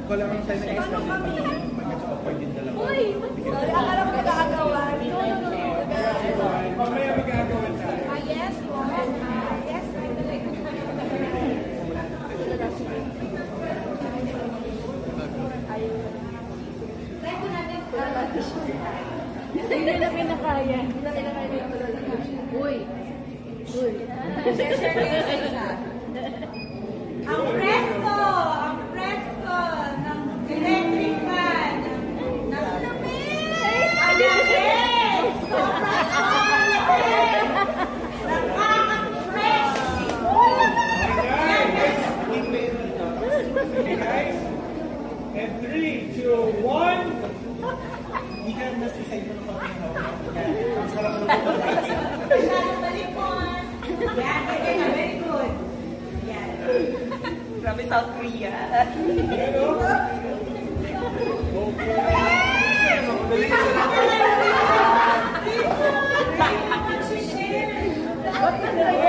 Wala kang tayo na extra din pag mag-awkward din dalawa. Uy! Sorry, akala ko nag-aagawa. No. Mamaya mag-aagawan tayo. Yes, boss. Yes, Hindi na pinakaya. Uy! Share kayo sa isa. Ang presto! Ang presto ng electric fan! Nalamig! Alamig! Sobrang solid! Nakaka-fresh! Okay guys, and 3, 2, 1. Hindi ka mas isay mo ng pagkakaw. Ang sarap ng pagkakaw. Masyadong balikon! Yan, very good. Yan. Grabe South Korea. Share!